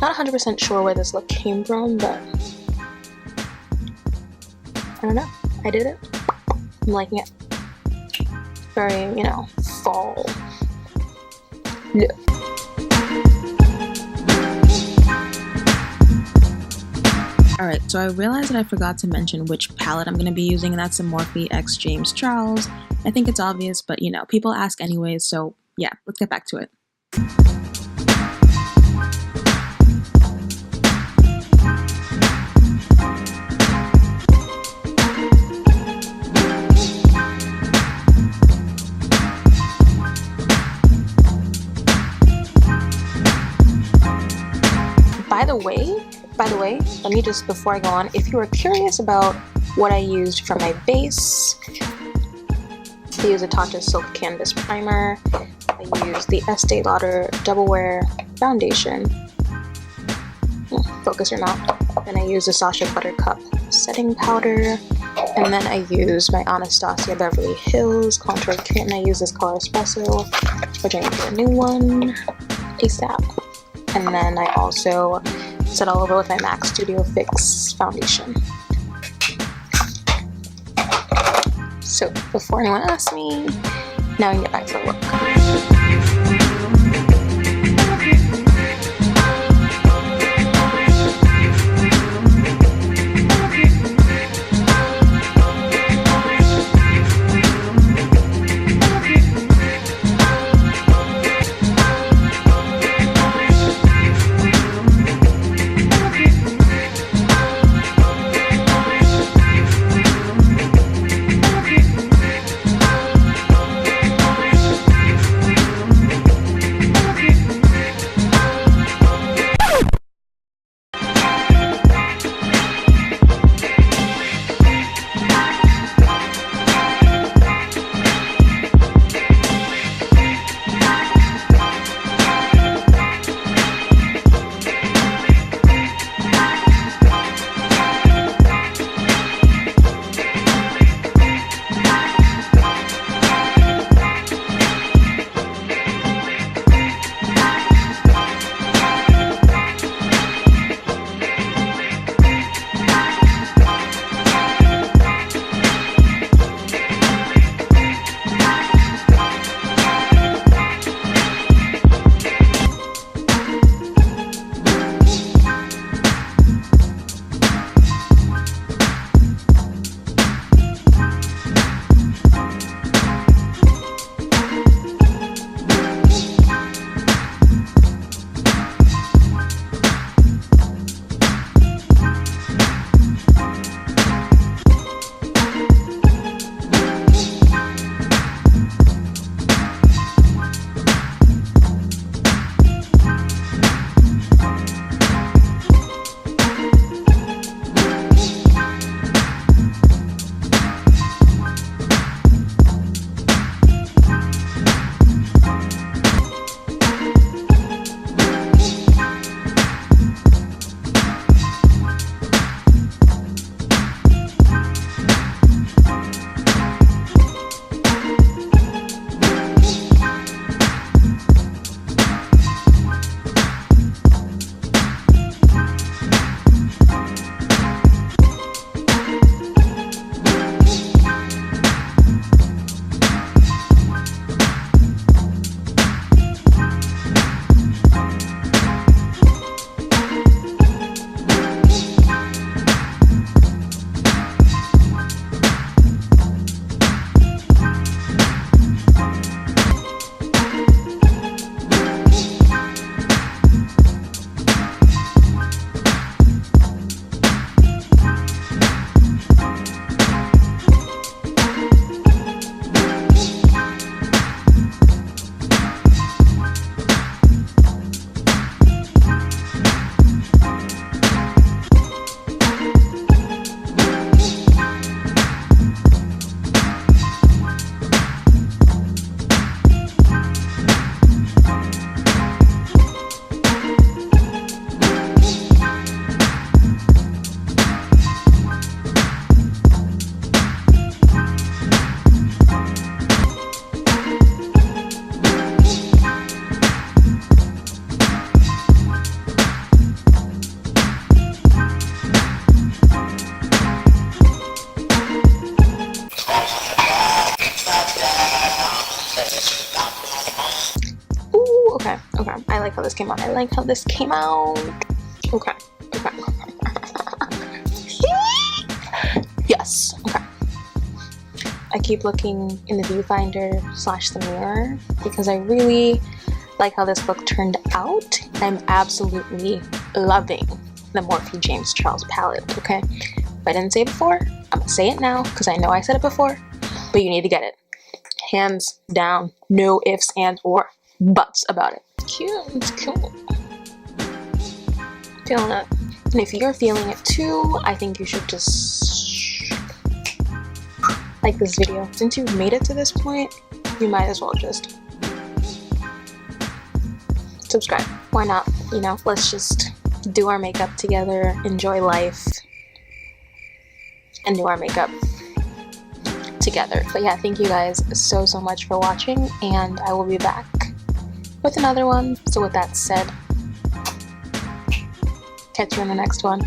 Not 100% sure where this look came from, but I don't know. I did it. I'm liking it. Very, you know, fall look. Alright, so I realized that I forgot to mention which palette I'm going to be using, and that's the Morphe x James Charles. I think it's obvious, but you know, people ask anyways, so yeah, let's get back to it. By the way, let me just, before I go on, if you are curious about what I used for my base, I used a Tatcha Silk Canvas Primer, I used the Estee Lauder Double Wear Foundation, focus or not, then I used the Sacha Buttercup Setting Powder, and then I used my Anastasia Beverly Hills Contour Kit, and I used this color Espresso, which I need to get a new one ASAP. And then I also set all over with my MAC Studio Fix foundation. So before anyone asks me, now we can get back to the look. I like how this came out. I like how this came out. Okay. Okay. Yes. Okay. I keep looking in the viewfinder / the mirror because I really like how this book turned out. I'm absolutely loving the Morphe James Charles palette, okay? If I didn't say it before, I'm gonna say it now because I know I said it before, but you need to get it. Hands down, no ifs, and or buts about it. Cute, it's cool. Feeling it. And if you're feeling it too, I think you should just like this video. Since you've made it to this point, you might as well just subscribe. Why not? You know, let's just do our makeup together, enjoy life, and do our makeup together. But yeah, thank you guys so much for watching, and I will be back with another one. So with that said, catch you in the next one.